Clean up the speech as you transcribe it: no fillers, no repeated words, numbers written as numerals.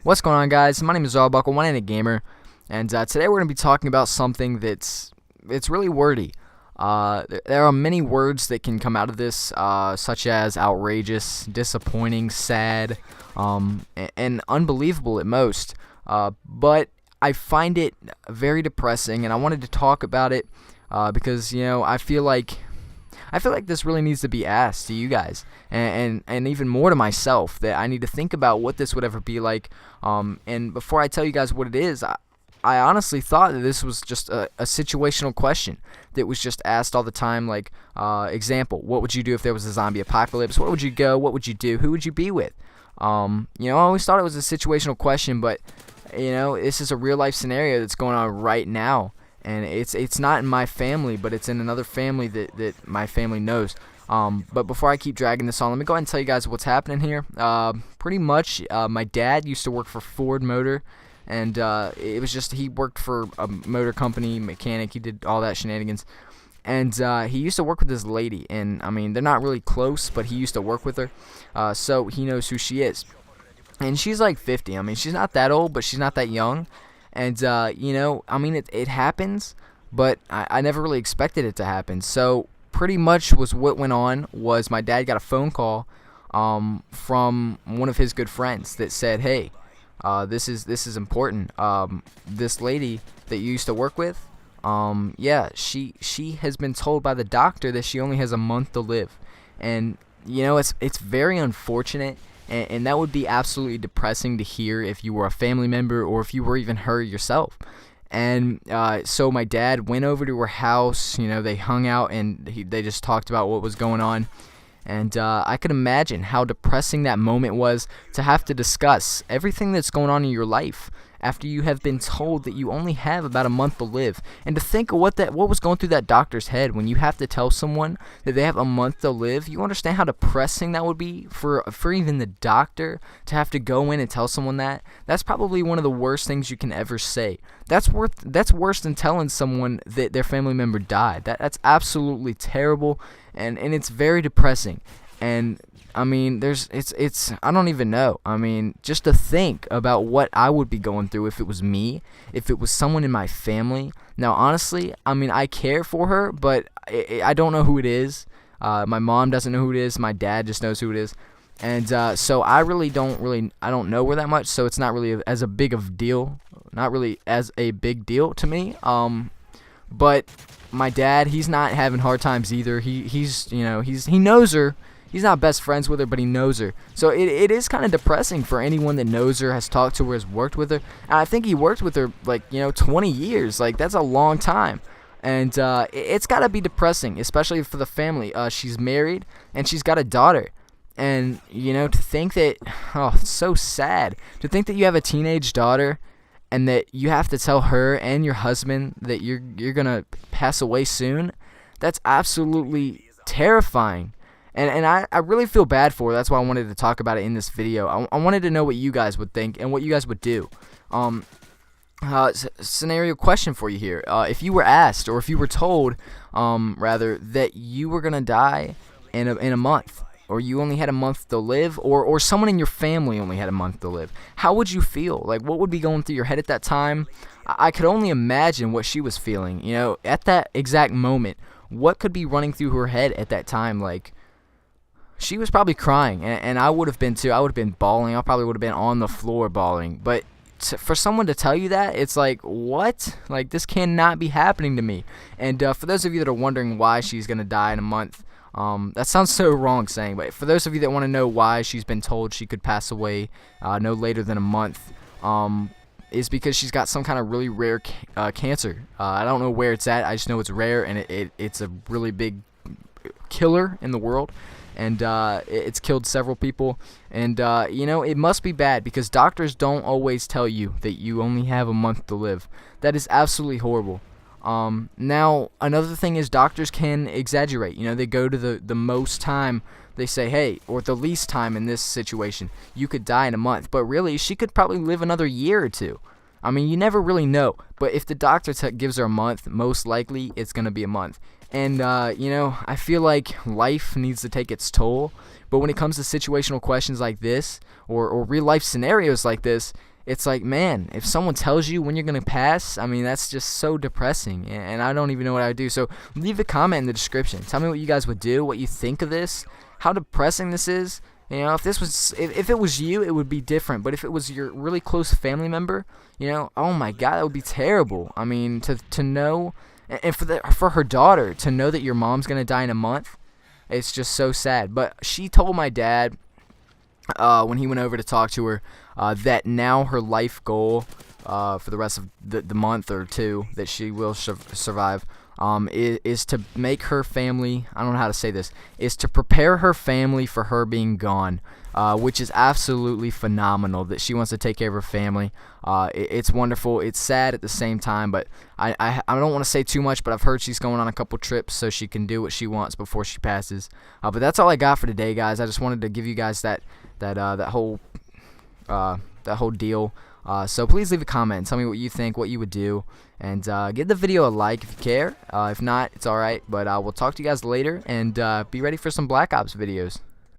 What's going on, guys? My name is Arbuckle, one-handed gamer, and today we're going to be talking about something it's really wordy. There are many words that can come out of this, such as outrageous, disappointing, sad, and unbelievable at most. But I find it very depressing, and I wanted to talk about it because I feel like this really needs to be asked to you guys, and even more to myself, that I need to think about what this would ever be like. And before I tell you guys what it is, I honestly thought that this was just a situational question that was just asked all the time. Like, example, what would you do if there was a zombie apocalypse? Where would you go? What would you do? Who would you be with? I always thought it was a situational question, but this is a real life scenario that's going on right now. And it's not in my family, but it's in another family that my family knows. But before I keep dragging this on, let me go ahead and tell you guys what's happening here. Pretty much, my dad used to work for Ford Motor, and it was just he worked for a motor company, mechanic. He did all that shenanigans, and he used to work with this lady. And I mean, they're not really close, but he used to work with her, so he knows who she is. And she's like 50. I mean, she's not that old, but she's not that young. And, it happens, but I never really expected it to happen. So pretty much what went on was my dad got a phone call from one of his good friends that said, hey, this is important. This lady that you used to work with, she has been told by the doctor that she only has a month to live. And, it's very unfortunate. And that would be absolutely depressing to hear if you were a family member or if you were even her yourself. And so my dad went over to her house. They hung out and they just talked about what was going on. And I could imagine how depressing that moment was to have to discuss everything that's going on in your life after you have been told that you only have about a month to live. And to think of what was going through that doctor's head when you have to tell someone that they have a month to live. You understand how depressing that would be for even the doctor to have to go in and tell someone that? That's probably one of the worst things you can ever say. That's worse than telling someone that their family member died. That's absolutely terrible, and it's very depressing. And I mean, I don't even know. I mean, just to think about what I would be going through if it was me, if it was someone in my family. Now, honestly, I mean, I care for her, but I don't know who it is. My mom doesn't know who it is. My dad just knows who it is. And so I don't know her that much, so it's not really as a big of deal. Not really as a big deal to me. But my dad, he's not having hard times either. He knows her. He's not best friends with her, but he knows her. So it is kind of depressing for anyone that knows her, has talked to her, has worked with her. And I think he worked with her 20 years. Like, that's a long time. And it's got to be depressing, especially for the family. She's married and she's got a daughter. And, to think that, it's so sad. To think that you have a teenage daughter and that you have to tell her and your husband that you're going to pass away soon, that's absolutely terrifying. And I really feel bad for her. That's why I wanted to talk about it in this video. I wanted to know what you guys would think and what you guys would do. Scenario question for you here. If you were asked, or if you were told, that you were going to die in a month, or you only had a month to live, or someone in your family only had a month to live, how would you feel? Like, what would be going through your head at that time? I could only imagine what she was feeling, at that exact moment. What could be running through her head at that time? Like, she was probably crying, and I would have been too. I would have been bawling. I probably would have been on the floor bawling. But for someone to tell you that, it's like, what? Like, this cannot be happening to me. And for those of you that are wondering why she's going to die in a month, that sounds so wrong saying, but for those of you that want to know why she's been told she could pass away no later than a month, is because she's got some kind of really rare cancer. I don't know where it's at. I just know it's rare, and it's a really big killer in the world. And it's killed several people. And, it must be bad because doctors don't always tell you that you only have a month to live. That is absolutely horrible. Now, another thing is doctors can exaggerate. They go to the most time. They say, hey, or the least time in this situation, you could die in a month. But really, she could probably live another year or two. I mean, you never really know. But if the doctor gives her a month, most likely it's going to be a month. And, I feel like life needs to take its toll. But when it comes to situational questions like this, or real life scenarios like this, it's like, man, if someone tells you when you're gonna pass, I mean, that's just so depressing, and I don't even know what I would do. So leave a comment in the description. Tell me what you guys would do, what you think of this, how depressing this is. You know, if it was you, it would be different. But if it was your really close family member, you know, oh my God, that would be terrible. I mean, to know, and for her daughter to know that your mom's gonna die in a month, it's just so sad. But she told my dad, when he went over to talk to her, that now her life goal, for the rest of the month or two that she will survive, is to make her family, I don't know how to say this, is to prepare her family for her being gone, which is absolutely phenomenal that she wants to take care of her family. It's wonderful. It's sad at the same time, but I don't want to say too much, but I've heard she's going on a couple trips so she can do what she wants before she passes. But that's all I got for today, guys. I just wanted to give you guys that whole deal. So please leave a comment and tell me what you think, what you would do, and give the video a like if you care. If not, it's alright, but we'll talk to you guys later, and be ready for some Black Ops videos.